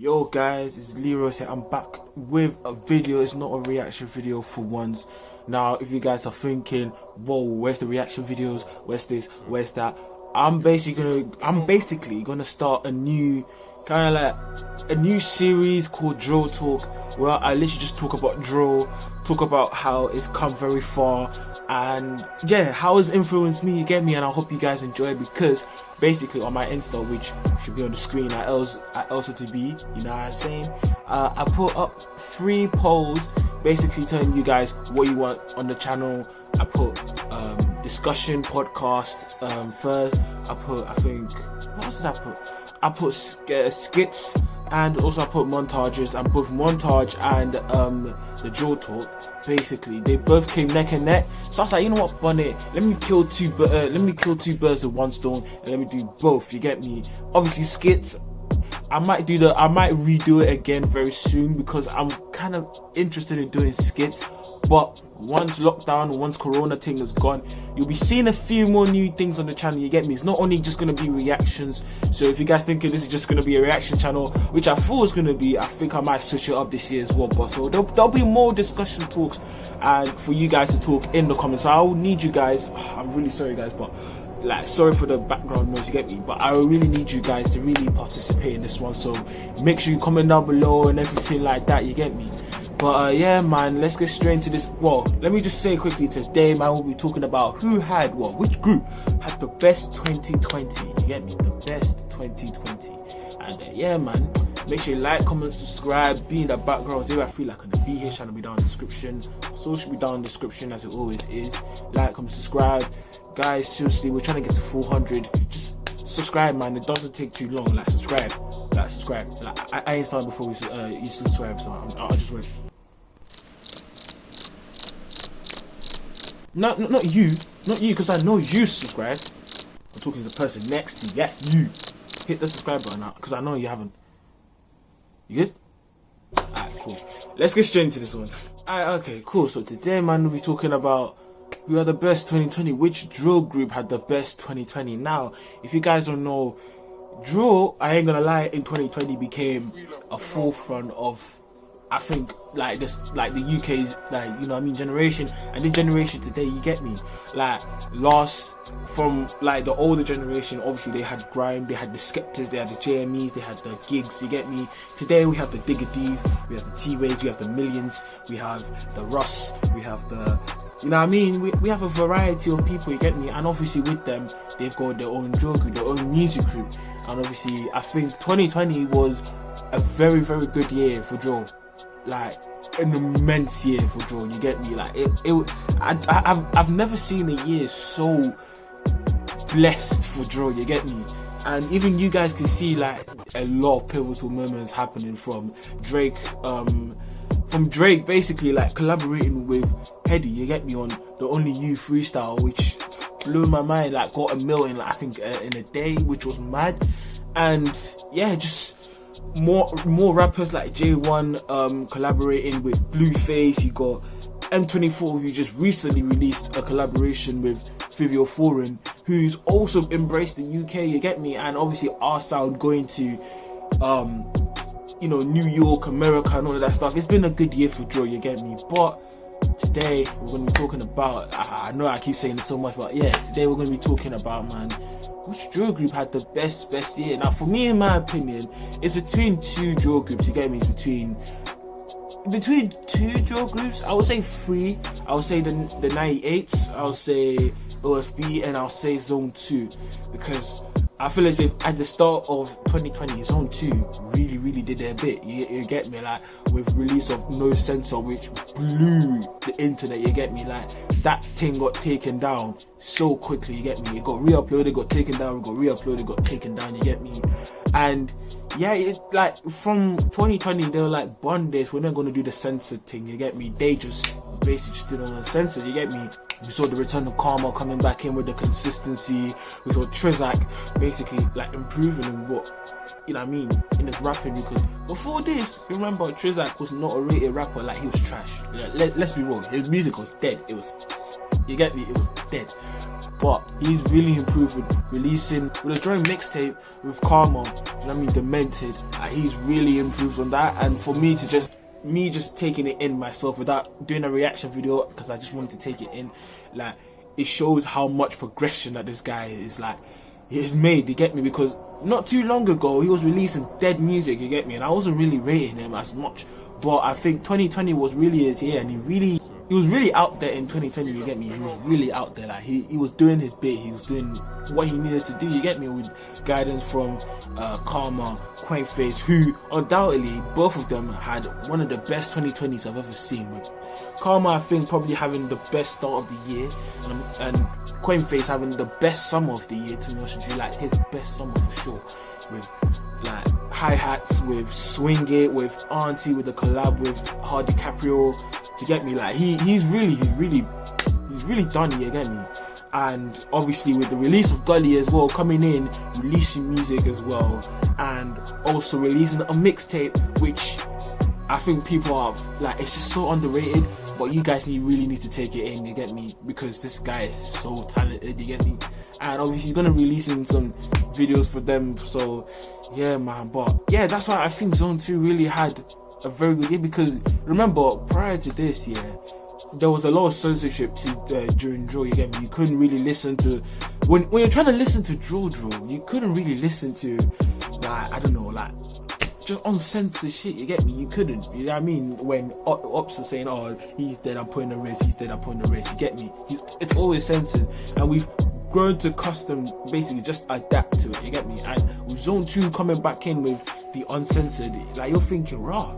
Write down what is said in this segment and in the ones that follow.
Yo guys, it's LZ.OTB here. I'm back with a video. It's not a reaction video for once. Now, if you guys are thinking, whoa, where's the reaction videos? Where's this? Where's that? I'm basically gonna start a new series called Drilltalk, where I literally just talk about drill, talk about how it's come very far, and yeah, how it's influenced me, you get me. And I hope you guys enjoy it, because basically on my Insta, which should be on the screen at LZ.OTB, you know what I'm saying, I put up 3 polls basically telling you guys what you want on the channel. I put discussion podcast first. I think, what else did I put? I put skits, and also I put montages, and both montage and the drill talk, basically they both came neck and neck. So I was like, you know what, Bonnet, let me kill two birds with one stone, and let me do both, you get me. Obviously skits, I might redo it again very soon, because I'm kind of interested in doing skits. But once lockdown, once corona thing is gone, you'll be seeing a few more new things on the channel, you get me. It's not only just going to be reactions. So if you guys thinking this is just going to be a reaction channel, which I thought was going to be, I think I might switch it up this year as well. But so there'll be more discussion talks, and for you guys to talk in the comments. So I will need you guys, I'm really sorry guys, but like, sorry for the background noise, you get me, but I really need you guys to really participate in this one. So make sure you comment down below and everything like that, you get me. But yeah man, let's get straight into this. Well, let me just say quickly, today man, we'll be talking about which group had the best 2020, you get me, the best 2020. And yeah man, make sure you like, comment, subscribe, be in the background. Here I feel like on the be here channel be down in the description, so it should be down in the description as it always is. Like, comment, subscribe guys, seriously, we're trying to get to 400. Just subscribe man, it doesn't take too long. Like, subscribe. Like, I ain't started before you subscribe, so I'll just wait. Not you, because I know you subscribe. I'm talking to the person next to you. Yes, you. Hit the subscribe button now, because I know you haven't. You good? Alright, cool. Let's get straight into this one. Alright, okay, cool. So today, man, we'll be talking about who had the best 2020. Which drill group had the best 2020? Now, if you guys don't know, drill, I ain't gonna lie, in 2020 became a forefront of, I think, like this, like the UK's, like, you know what I mean, generation. And the generation today, you get me, like, from like the older generation, obviously they had grime, they had the Skeptors, they had the JMEs, they had the gigs, you get me. Today we have the Digger D's, we have the T-Ways, we have the Millions, we have the Russ, we have the, you know what I mean, we have a variety of people, you get me. And obviously with them, they've got their own drill group, their own music group. And obviously I think 2020 was a very, very good year for drill. Like, an immense year for drill, you get me. Like, I've never seen a year so blessed for drill, you get me. And even you guys can see like a lot of pivotal moments happening from Drake, basically, like collaborating with Heady, you get me, on the Only You freestyle, which blew my mind. Like, got 1 million, like, I think in a day, which was mad. And yeah, just more rappers like J1 collaborating with Blueface. You got M24, who just recently released a collaboration with Fivio Foreign, who's also embraced the UK, you get me. And obviously our sound going to you know, New York, America, and all of that stuff. It's been a good year for drill, you get me. But today we're going to be talking about, I know I keep saying this so much, but yeah, today we're going to be talking about, man, which drill group had the best year. Now, for me, in my opinion, it's between 2 drill groups, you get me. It's between 2 drill groups. I would say 3. I would say the 98s, I would say OFB, and I'll say Zone 2, because I feel as if at the start of 2020, Zone 2 really did their bit, you get me, like, with release of No Censor, which blew the internet, you get me. Like, that thing got taken down so quickly, you get me. It got re-uploaded, got taken down, got re-uploaded, got taken down, you get me. And yeah, it, like, from 2020, they were like, bond this, we're not going to do the censored thing, you get me. They just basically just did all the censors, you get me. We saw the return of Karma coming back in with the consistency. We saw Trizak basically like improving in what, you know what I mean, in his rapping, because before this, you remember, Trizak was not a rated rapper, like, he was trash. Like, let's be real, his music was dead. It was, you get me, it was dead. But he's really improved with releasing, with a drawing mixtape with Karma, do you know what I mean, Demented. He's really improved on that, and for me to just taking it in myself without doing a reaction video, because I just wanted to take it in, like, it shows how much progression that this guy is, like, he's made, you get me, because not too long ago he was releasing dead music, you get me, and I wasn't really rating him as much. But I think 2020 was really his year, and he was really out there in 2020, you get me. He was really out there, like he was doing his bit, he was doing what he needed to do, you get me, with guidance from Karma, Quaintface, who undoubtedly both of them had one of the best 2020s I've ever seen. With Karma, I think, probably having the best start of the year, and Quaintface having the best summer of the year, to be honest with you, like his best summer for sure, with like hi-hats, with Swing It, with Auntie, with the collab with Hard DiCaprio, you get me, like he's really done it, you get me. And obviously with the release of Gully as well, coming in, releasing music as well, and also releasing a mixtape, which I think people are like, it's just so underrated, but you guys really need to take it in, you get me, because this guy is so talented, you get me. And obviously he's gonna be releasing some videos for them, so yeah, man. But yeah, that's why I think Zone 2 really had a very good year, because remember, prior to this year, there was a lot of censorship during drill, you get me. You couldn't really listen to, when you're trying to listen to drill, you couldn't really listen to, like, I don't know, like just uncensored shit, you get me. You couldn't, you know what I mean, when ops are saying, oh, he's dead, I'm putting a race, he's dead, I'm putting a race, you get me. It's always censored, and we've grown to custom, basically just adapt to it, you get me. And with Zone 2 coming back in with the uncensored, like, you're thinking, raw,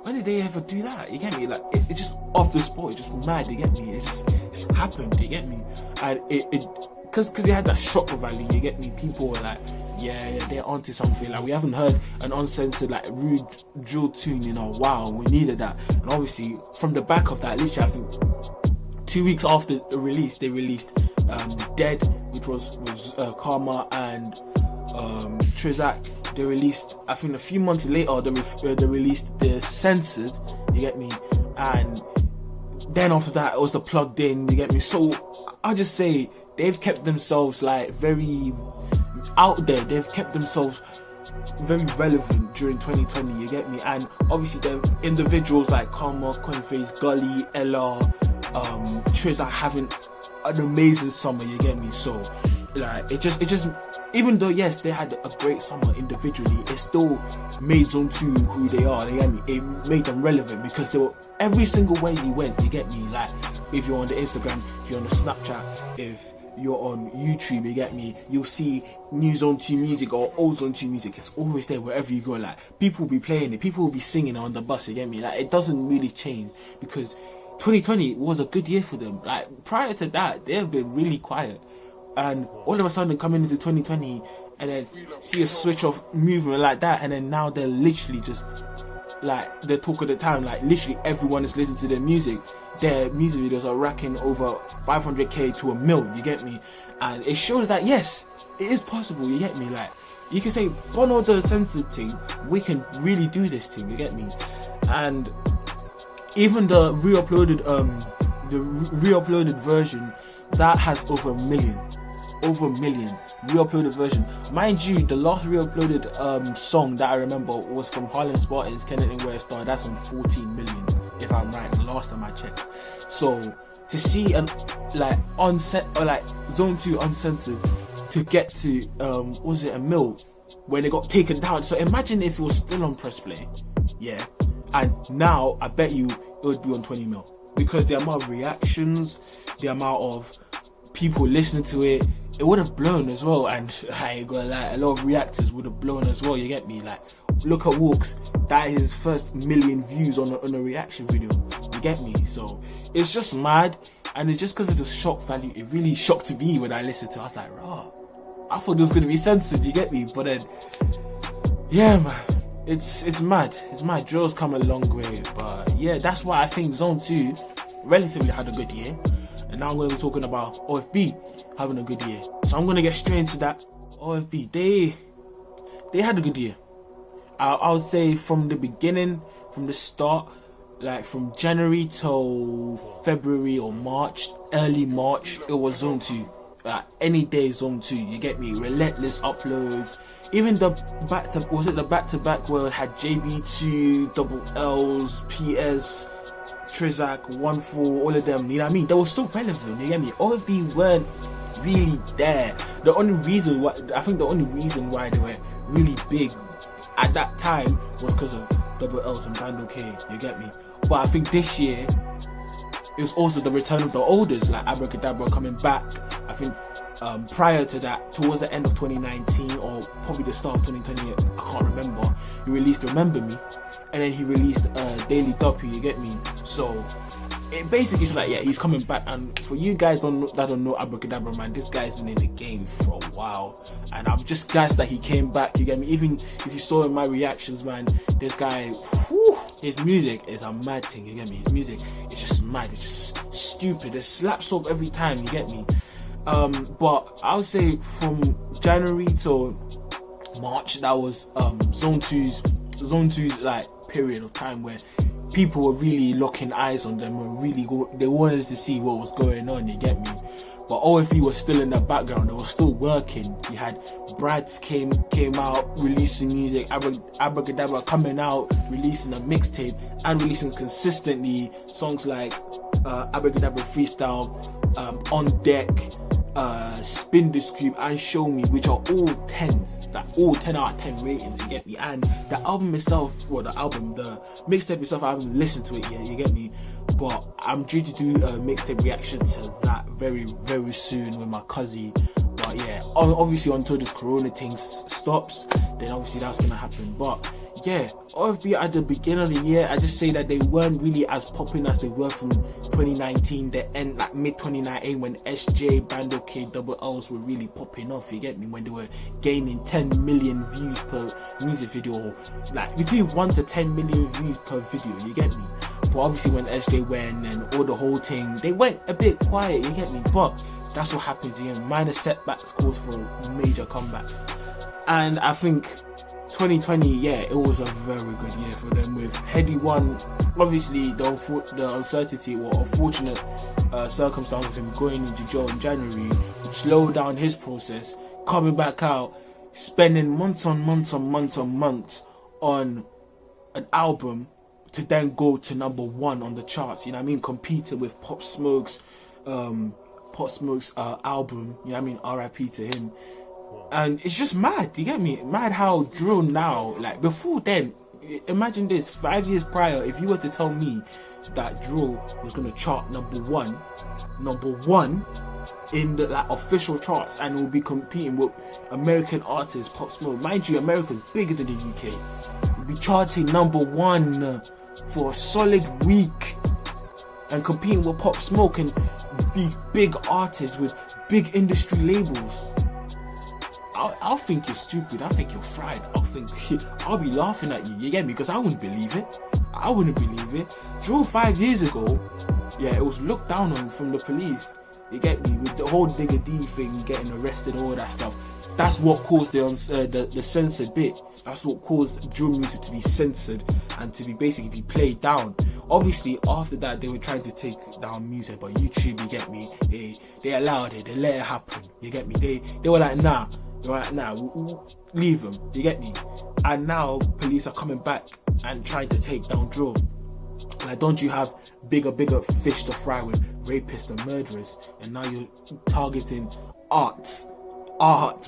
when did they ever do that, you get me? Like, it's just off the spot, it's just mad, you get me. It's happened, you get me. And because they had that shock value, you get me. People were like, yeah, they're onto something. Like, we haven't heard an uncensored, like, rude drill tune in a while, we needed that. And obviously from the back of that, literally I think 2 weeks after the release, they released Dead, which was Karma and Trizak. They released, I think a few months later, they released the Censored, you get me. And then after that, it was the Plugged In, you get me. So I'll just say they've kept themselves like very out there, they've kept themselves very relevant during 2020, you get me. And obviously the individuals like Karma, Coinface, Gully, Ella, Trizak having an amazing summer, you get me. So like it just even though yes they had a great summer individually, it still made Zone 2 who they are, you get me. It made them relevant because they were every single way you went, you get me. Like if you're on the Instagram, if you're on the Snapchat, if you're on YouTube, you get me, you'll see new Zone 2 music or old Zone 2 music. It's always there wherever you go. Like people will be playing it, people will be singing it on the bus, you get me. Like it doesn't really change because 2020 was a good year for them. Like prior to that, they've been really quiet, and all of a sudden coming into 2020 and then see a switch of movement like that, and then now they're literally just like the talk of the time. Like literally everyone is listening to their music. Their music videos are racking over 500k to 1 million, you get me. And it shows that yes, it is possible, you get me. Like you can say Bono the censored thing, we can really do this thing, you get me. And even the re-uploaded version that has over 1 million re-uploaded version. Mind you, the last re-uploaded song that I remember was from Harlem Spartans, Can Anywhere Star. That's on 14 million, if I'm right, the last time I checked. So to see an like unset or like Zone 2 uncensored to get to was it 1 mil when it got taken down. So imagine if it was still on press play, yeah, and now I bet you it would be on 20 mil, because the amount of reactions, the amount of people listening to it, it would have blown as well. And I ain't gonna lie, a lot of reactors would have blown as well, you get me. Like look at Walks, that is his first 1 million views on a reaction video, you get me. So it's just mad, and it's just because of the shock value. It really shocked me when I listened to it. I was like, raw, I thought it was gonna be censored, you get me. But then yeah man, it's mad. Drill's come a long way. But yeah, that's why I think Zone 2 relatively had a good year. And now I'm going to be talking about OFB having a good year. So I'm going to get straight into that. OFB, they had a good year. I would say from the beginning, from the start, like from January till February or March, early March, it was Zone 2. Any day Zone 2, you get me? Relentless uploads. Even the back-to-back where it had JB2, Double L's, PS, Trizak, 1-4, all of them, you know what I mean? They were still relevant, you get me? OFB weren't really there. The only reason why they were really big at that time was because of Double L's and Bando K, you get me? But I think this year it was also the return of the olders, like Abracadabra coming back. I think prior to that, towards the end of 2019 or probably the start of 2020, I can't remember, he released Remember Me, and then he released Daily Duppy, you get me? So it basically is like, yeah, he's coming back. And for you guys that don't know Abracadabra, man, this guy's been in the game for a while, and I'm just glad that he came back, you get me? Even if you saw in my reactions, man, this guy, his music is a mad thing, you get me? His music is just mad, it's just stupid, it slaps up every time, you get me? But I would say from January to March, that was Zone 2's like period of time where people were really locking eyes on them and they wanted to see what was going on, you get me? But OFB was still in the background, they were still working. You had Brads came out releasing music, Abracadabra coming out releasing a mixtape and releasing consistently songs like Abracadabra Freestyle, On Deck, Spin This Cube and Show Me, which are all 10s, like all 10 out of 10 ratings, you get me? And the album itself, the mixtape itself, I haven't listened to it yet, you get me? But I'm due to do a mixtape reaction to that very, very soon with my cousin. But yeah, obviously until this corona thing stops, then obviously that's gonna happen. But yeah, OFB at the beginning of the year, I just say that they weren't really as popping as they were from 2019, the end, like mid 2019, when SJ, Bando K, Double L's were really popping off, you get me? When they were gaining 10 million views per music video, like between 1 to 10 million views per video, you get me? But obviously when SJ went and all the whole thing, they went a bit quiet, you get me? But that's what happens, you know, minor setbacks cause for major comebacks. And I think 2020, yeah, it was a very good year for them with Heady One. Obviously, the uncertainty or unfortunate circumstance of him going into jail in January slowed down his process, coming back out, spending months on months on an album to then go to number 1 on the charts, you know what I mean? Competing with Pop Smoke's album, you know what I mean? RIP to him. And it's just mad, you get me? Mad how Drill now, like before then, imagine this, 5 years prior, if you were to tell me that Drill was gonna chart number one in the like official charts and will be competing with American artists, Pop Smoke. Mind you, America's bigger than the UK. Will be charting number 1 for a solid week and competing with Pop Smoke and these big artists with big industry labels. I'll think you're stupid, I'll think you're fried, I'll be laughing at you, you get me? Because I wouldn't believe it. I wouldn't believe it. Drill 5 years ago, yeah, it was looked down on from the police, you get me? With the whole Digga D thing, getting arrested, all that stuff. That's what caused the censored bit. That's what caused drill music to be censored and to be basically played down. Obviously, after that, they were trying to take down music, but YouTube, you get me? They allowed it, they let it happen, you get me? They were like, nah, right now, leave them, you get me? And now police are coming back and trying to take down Drill. Like, don't you have bigger fish to fry with rapists and murderers? And now you're targeting art,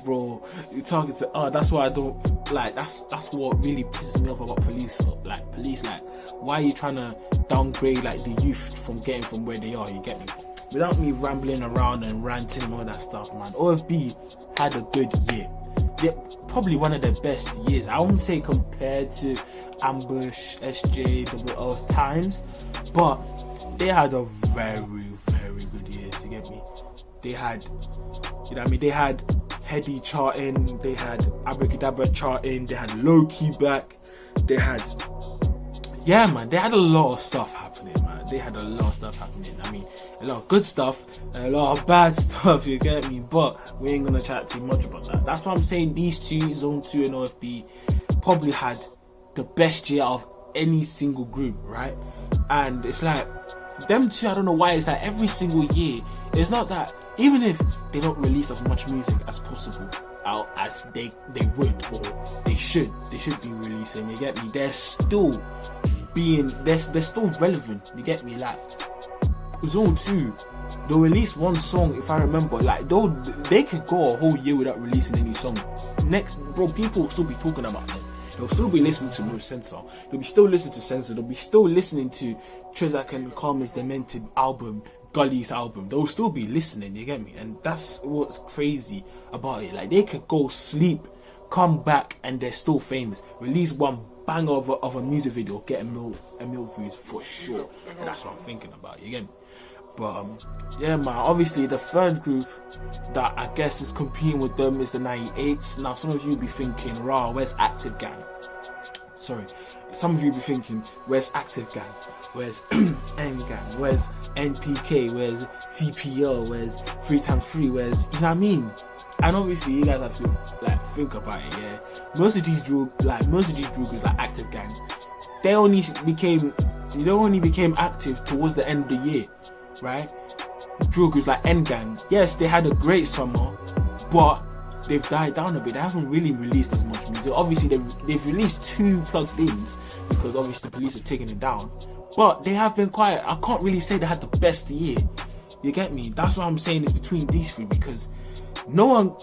bro. You're targeting art. That's why I don't like. That's what really pisses me off about police. Like, why are you trying to downgrade like the youth from getting from where they are? You get me? Without me rambling around and ranting and all that stuff, man. OFB had a good year. They're probably one of the best years. I wouldn't say compared to Ambush, SJ, Double L's times, but they had a very, very good year, you get me? They had, you know what I mean? They had Heady charting, they had Abracadabra charting, they had Low Key back, they had, yeah, man, they had a lot of stuff happening, man. They had a lot of stuff happening. I mean, a lot of good stuff and a lot of bad stuff, you get me? But we ain't gonna chat too much about that. That's why I'm saying these two, Zone 2 and OFB, probably had the best year of any single group, right? And it's like them two, I don't know why, it's like every single year, it's not that, even if they don't release as much music as possible as they would or they should be releasing, you get me, they're still relevant, you get me. Like Zone 2, they'll release one song, if I remember, like they could go a whole year without releasing any song. Next, bro, people will still be talking about them. They'll still be listening to No Censor. They'll be still listening to Censor. They'll be still listening to Trezak and Karma's Demented album, Gully's album. They'll still be listening, you get me? And that's what's crazy about it. Like, they could go sleep, come back, and they're still famous. Release one banger of a music video, get a mil views for sure. And that's what I'm thinking about, you get me? But yeah, man, obviously the third group that I guess is competing with them is the 98s. Now some of you be thinking, rah, where's Active Gang? Sorry, some of you be thinking, where's Active Gang? Where's N Gang? Where's NPK? Where's TPL? Where's 3x3? Where's, you know what I mean? And obviously you guys have to like think about it, yeah. Most of these groups like Active Gang, they only became active towards the end of the year, right? Drill groups like N Gang, yes, they had a great summer, but they've died down a bit. They haven't really released as much music. Obviously they've released 2 plugged ins because obviously the police have taken it down, but they have been quiet. I can't really say they had the best year, you get me? That's what I'm saying, is between these 3, because no one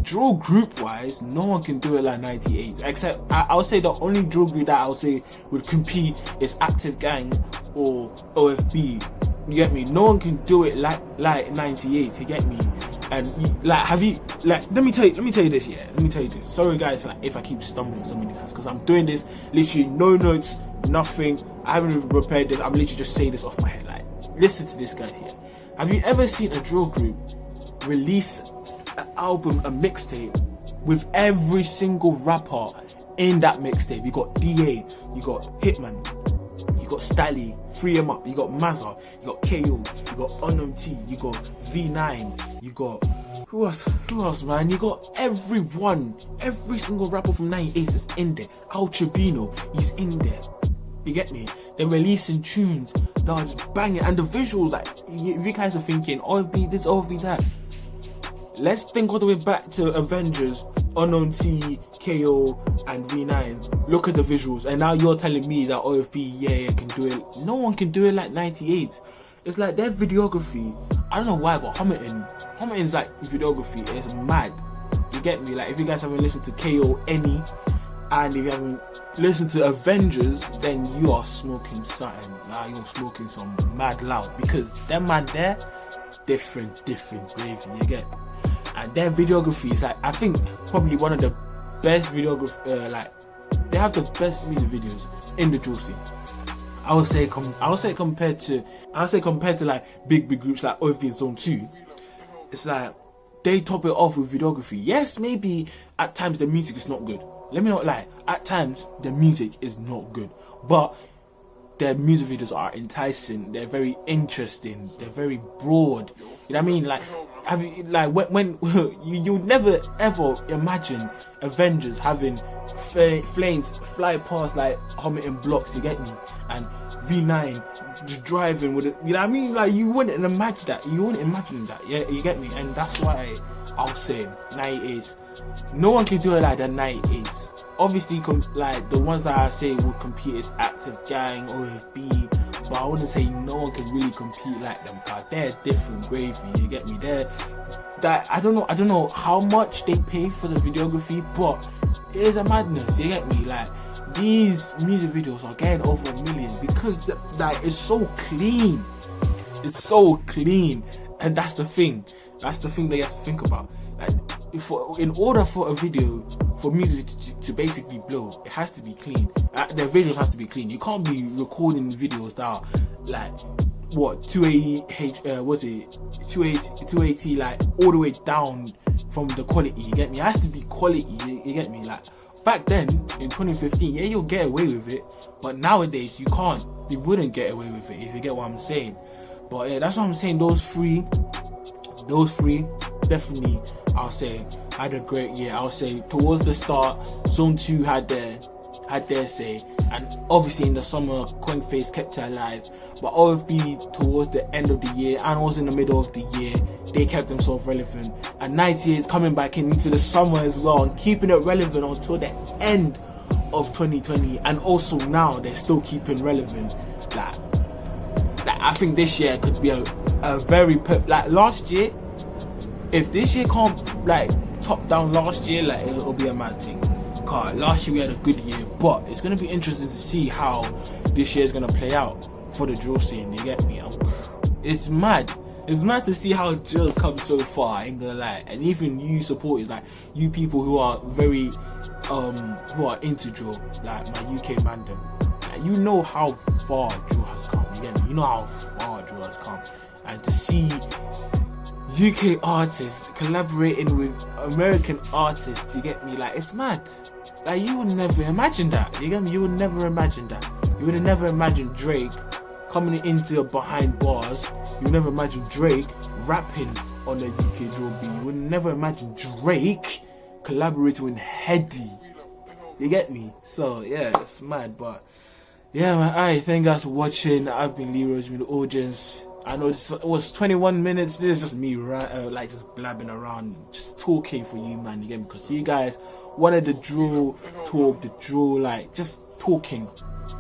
drill group wise, no one can do it like 98, except I'll say the only drill group that I'll say would compete is Active Gang or OFB, you get me? No one can do it like 98, you get me? And let me tell you this, sorry guys, like, if I keep stumbling so many times, because I'm doing this literally no notes, nothing, I haven't even prepared this, I'm literally just saying this off my head. Like, listen to this, guys, here. Have you ever seen a drill group release an album, a mixtape, with every single rapper in that mixtape? You got DA, you got Hitman, you got Stally, Free 'em Up, you got Mazza, you got KO, you got Unknown T, you got V9, you got who else, man? You got everyone, every single rapper from 98 is in there. Al Tribino, he's in there. You get me? They're releasing tunes that are just banging, and the visuals, like, if you guys are thinking, OFB this, OFB that, let's think all the way back to Avengers, Unknown T, KO, and V9. Look at the visuals, and now you're telling me that OFB, yeah, can do it. No one can do it like 98. It's like their videography, I don't know why, but Homerton's like videography is mad. You get me? Like, if you guys haven't listened to KO any, and if you haven't listened to Avengers, then you are smoking something. Nah, you're smoking some mad loud, because them man there, different gravy, you get. And their videography is like, I think probably one of the best videography, like, they have the best music videos in the drill scene. I would say compared to like big groups like OFB and Zone 2, it's like they top it off with videography. Yes, maybe at times the music is not good. Let me not lie. At times the music is not good, but their music videos are enticing. They're very interesting. They're very broad. You know what I mean? Like, have you, like, when you never ever imagine Avengers having flames fly past like Homerton blocks, you get me? And V9 just driving with it, you know what I mean? Like, you wouldn't imagine that. You wouldn't imagine that. Yeah, you get me? And that's why I'll say 98s. No one can do it like the 98s. Obviously, like the ones that I say would compete is Active Gang, OFB, but I wouldn't say no one can really compete like them, because they're different gravy, you get me? I don't know how much they pay for the videography, but it is a madness, you get me? Like, these music videos are getting over 1 million because it's so clean. It's so clean, and that's the thing that you have to think about. Like, in order for a video, for music to basically blow, it has to be clean. The videos has to be clean. You can't be recording videos that are like, what, 280, like all the way down from the quality, you get me? It has to be quality, you get me? Like, back then in 2015, yeah, you'll get away with it, but nowadays you can't. You wouldn't get away with it, if you get what I'm saying. But yeah, that's what I'm saying. Those three definitely, I'll say, had a great year. I'll say towards the start, Zone 2 had their had their say, and obviously in the summer Coin Face kept it alive, but OFB towards the end of the year and also in the middle of the year, they kept themselves relevant, and 98 is coming back into the summer as well and keeping it relevant until the end of 2020, and also now they're still keeping relevant. Like I think this year could be a very like last year. If this year can't like top down last year, like it'll be a mad thing. Cause last year we had a good year, but it's gonna be interesting to see how this year is gonna play out for the drill scene. You get me? It's mad. It's mad to see how drill's come so far. I ain't gonna lie, and even you supporters, like you people who are very who are into drill, like my UK mandem, like, you know how far drill has come. You get me? You know how far drill has come, and to see UK artists collaborating with American artists, you get me? Like it's mad. Like you would never imagine that. You get me? You would never imagine that. You would have never imagined Drake coming into behind bars. You would never imagine Drake rapping on a UKdrill beat. You would never imagine Drake collaborating with Heady. You get me? So yeah, it's mad. But yeah, man. Alright, thank you guys for watching. I've been LZ.OTB with the audience. I know it was 21 minutes. This is just me, like just blabbing around, just talking for you, man. You get me? Because you guys wanted the drill talk, the drill, like just talking,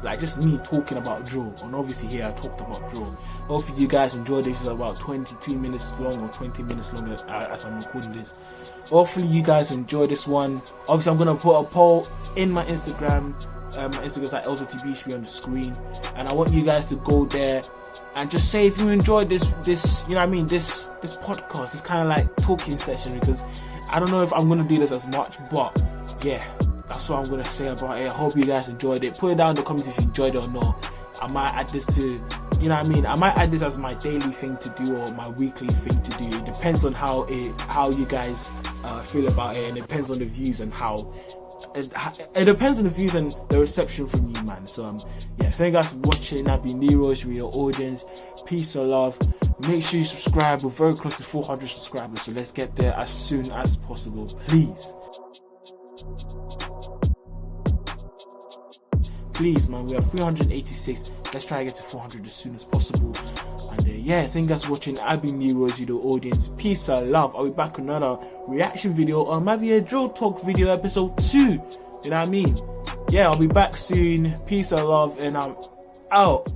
like just me talking about drill. And obviously here I talked about drill. Hopefully you guys enjoyed this. It's about 22 minutes long or 20 minutes long as I'm recording this. Hopefully you guys enjoyed this one. Obviously I'm gonna put a poll in my Instagram. My Instagram's like LZ.OTB, should be on the screen, and I want you guys to go there and just say if you enjoyed this you know what I mean, this podcast, this kind of like talking session, because I don't know if I'm gonna do this as much, but yeah, that's what I'm gonna say about it. I hope you guys enjoyed it. Put it down in the comments if you enjoyed it or not. I might add this to, you know what I mean, I might add this as my daily thing to do or my weekly thing to do. It depends on how you guys feel about it, and it depends on the views and how it depends on the views and the reception from you, man. So yeah, thank you guys for watching. I've been LZ.OTB with your audience. Peace and love. Make sure you subscribe. We're very close to 400 subscribers, so let's get there as soon as possible, please. Please, man, we are 386. Let's try to get to 400 as soon as possible. And yeah, thank you guys for watching. I've been LZ.OTB, the audience. Peace and love. I'll be back with another reaction video, or maybe a drill talk video, episode 2. You know what I mean? Yeah, I'll be back soon. Peace and love, and I'm out.